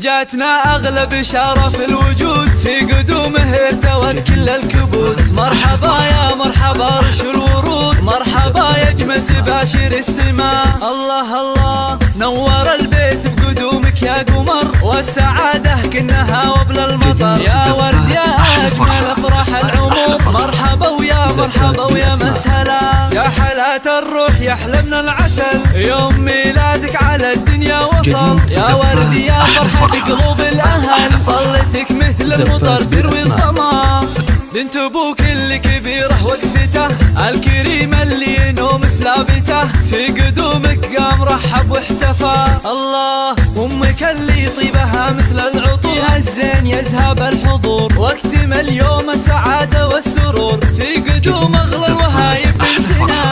جاتنا أغلى بشارة في الوجود، في قدومه ارتوت كل الكبود. مرحبا يا مرحبا رش الورود، مرحبا يا أجمل تباشر السماء. الله الله نور البيت بقدومك يا قمر، والسعادة كنها وبل المطر. يا ورد يا أجمل أفراح العمر، مرحبا ويا مرحبا ويا مسهلا. يا حلاة الروح يا حلمنا العسل، يوم ميلادك على الدنيا وصل. يا ورد يا فرحة قلوب الأهل، طلتك مثل المطر تروي الظما. بنت ابوك اللي كبيره وقفته، الكريم اللي ينوم سلابته، في قدومك قام رحب واحتفى. الله امك اللي طيبها مثل العطور، فيها الزين يذهب الحضور، واكتمل يوم السعاده والسرور، في قدوم اغلى الوهايب بنتنا.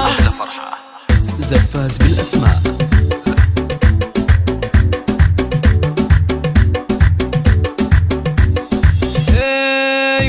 احلى فرحه زفات بالاسماء.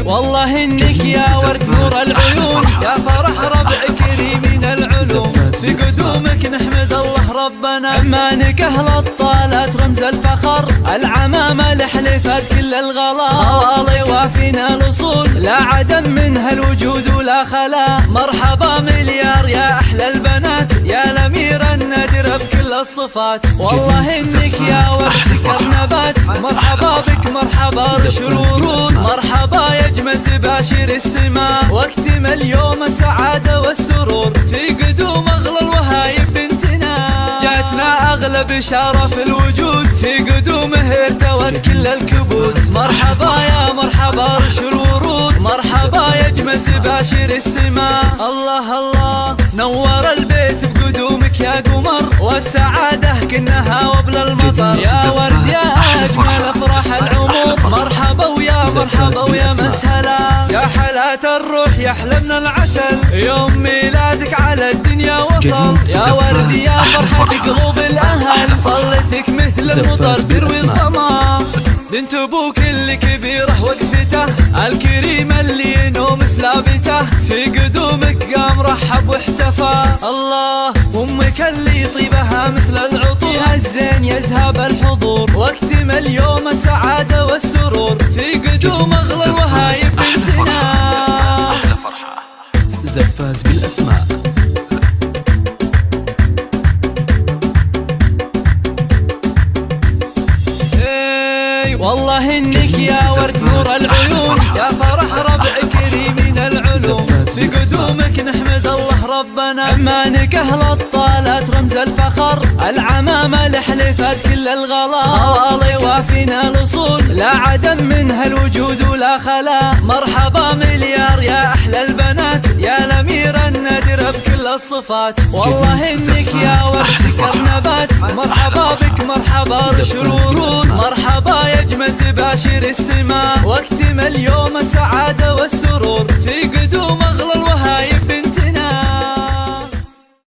والله انك يا ورد نور العيون، يا فرح ربع كريمين العلوم، في قدومك نحمد الله ربنا. عمانك اهل الطالات رمز الفخر، العمامة لحلفت كل الغلا، خوالي وافينا الاصول، لا عدم منها الوجود ولا خلا. مرحبا مليار يا احلى البنات، يا الاميرة النادرة بكل الصفات. والله انك يا ورد سكر نبات، مرحبا بك مرحبا رش الورود، مرحبا يا أجمل تباشر السماء، واكتمل يوم السعادة والسرور، في قدوم أغلى الوهايب بنتنا. جاتنا أغلى بشارة في الوجود، في قدومه ارتوت كل الكبود. مرحبا يا مرحبا رش الورود، مرحبا يا أجمل تباشر السماء. الله الله نور البيت بقدومك يا قمر، والسعادة كنها وبل المطر. يا ورد يا أجمل أفراح العمر، مرحبا ويا مرحبا ويا مسهلا. يا حلاة الروح يا حلمنا العسل، يوم ميلادك على الدنيا وصل. يا ورد يا فرحة قلوب الأهل، طلتك مثل المطر تروي الظما. بنت ابوك اللي كبيره وقفته، الكريم اللي ينوم سلابته، في قدومك قام رحب واحتفى. الله امك اللي طيبها مثل العطور، فيها الزين يذهب الحضور، واكتمل يوم السعاده والسرور، في قدوم اغلى الوهايب بنتنا. احلى فرحه زفات بالاسماء. والله انك يا ورد نور العيون، يا فرح ربع كريمين العلوم، في قدومك نحمد الله ربنا. عمانك اهل الطالات رمز الفخر، العمامة لحلفت كل الغلا، خوالي وافينا الاصول، لا عدم منها الوجود ولا خلا. مرحبا مليار يا احلى البنات، يا الاميرة النادرة بكل الصفات. والله انك يا ورد سكر نبات، مرحبا بك مرحبا رش الورود، مرحبا يا أجمل تباشر السماء، واكتمل يوم السعادة والسرور، في قدوم